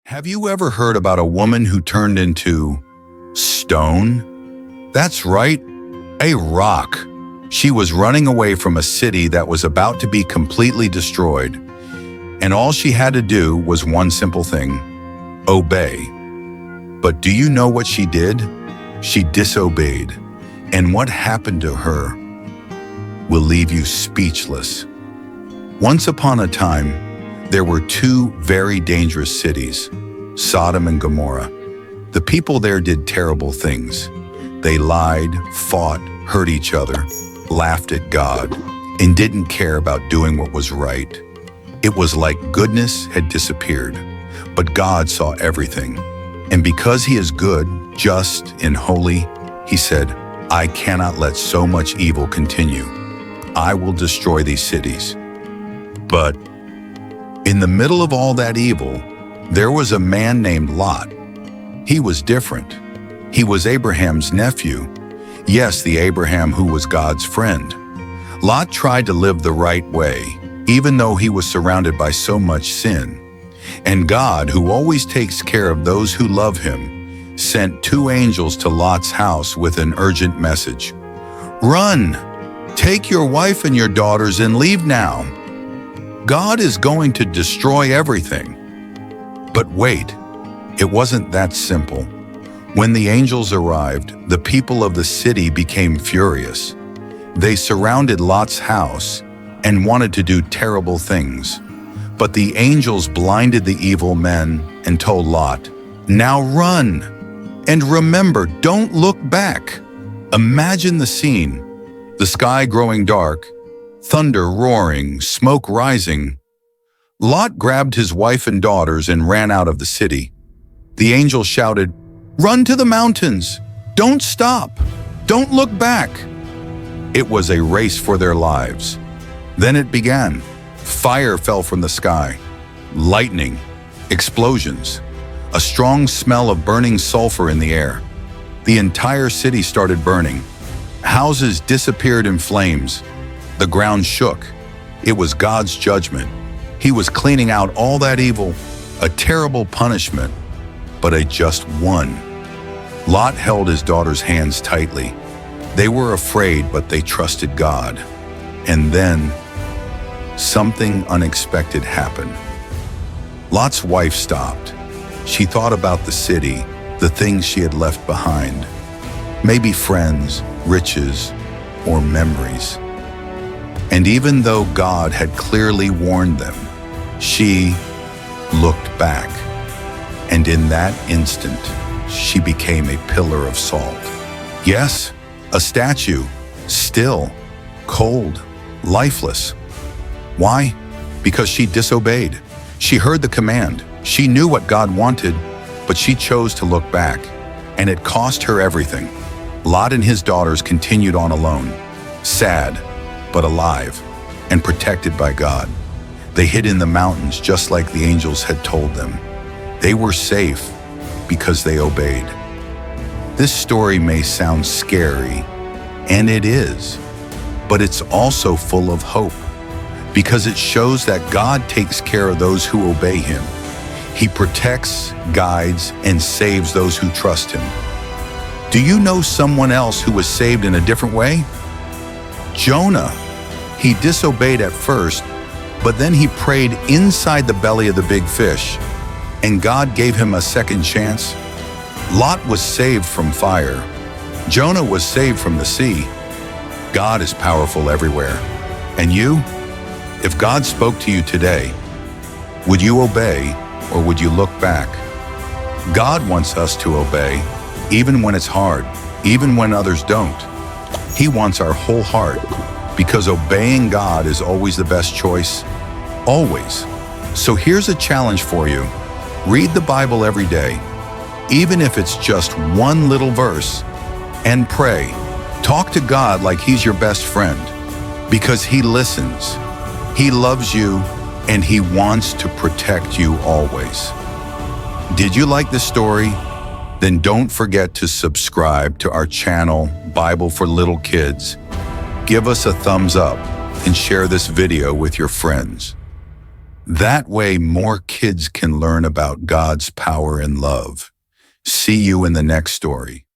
Have you ever heard about a woman who turned into stone? That's right, a rock. She was running away from a city that was about to be completely destroyed, and all she had to do was one simple thing: obey. But do you know what she did? She disobeyed, and what happened to her will leave you speechless. Once upon a time, there were two very dangerous cities, Sodom and Gomorrah. The people there did terrible things. They lied, fought, hurt each other, laughed at God, and didn't care about doing what was right. It was like goodness had disappeared, but God saw everything. And because He is good, just, and holy, He said, I cannot let so much evil continue. I will destroy these cities. But in the middle of all that evil, there was a man named Lot. He was different. He was Abraham's nephew. Yes, the Abraham who was God's friend. Lot tried to live the right way, even though he was surrounded by so much sin. And God, who always takes care of those who love Him, sent two angels to Lot's house with an urgent message. Run! Take your wife and your daughters and leave now. God is going to destroy everything. But wait, it wasn't that simple. When the angels arrived, the people of the city became furious. They surrounded Lot's house and wanted to do terrible things. But the angels blinded the evil men and told Lot, now run! And remember, don't look back. Imagine the scene. The sky growing dark, thunder roaring, smoke rising. Lot grabbed his wife and daughters and ran out of the city. The angel shouted, run to the mountains! Don't stop! Don't look back! It was a race for their lives. Then it began. Fire fell from the sky, lightning, explosions, a strong smell of burning sulfur in the air. The entire city started burning. Houses disappeared in flames. The ground shook. It was God's judgment. He was cleaning out all that evil, a terrible punishment, but a just one. Lot held his daughter's hands tightly. They were afraid, but they trusted God. And then something unexpected happened. Lot's wife stopped. She thought about the city, the things she had left behind. Maybe friends, riches, or memories. And even though God had clearly warned them, she looked back. And in that instant, she became a pillar of salt. Yes, a statue, still, cold, lifeless. Why? Because she disobeyed. She heard the command. She knew what God wanted, but she chose to look back, and it cost her everything. Lot and his daughters continued on alone, sad, but alive, and protected by God. They hid in the mountains just like the angels had told them. They were safe because they obeyed. This story may sound scary, and it is, but it's also full of hope, because it shows that God takes care of those who obey Him. He protects, guides, and saves those who trust Him. Do you know someone else who was saved in a different way? Jonah. He disobeyed at first, but then he prayed inside the belly of the big fish, and God gave him a second chance. Lot was saved from fire. Jonah was saved from the sea. God is powerful everywhere. And you? If God spoke to you today, would you obey or would you look back? God wants us to obey, even when it's hard, even when others don't. He wants our whole heart, because obeying God is always the best choice, always. So here's a challenge for you. Read the Bible every day, even if it's just one little verse, and pray. Talk to God like He's your best friend, because He listens. He loves you, and He wants to protect you always. Did you like this story? Then don't forget to subscribe to our channel, Bible for Little Kids. Give us a thumbs up and share this video with your friends. That way, more kids can learn about God's power and love. See you in the next story.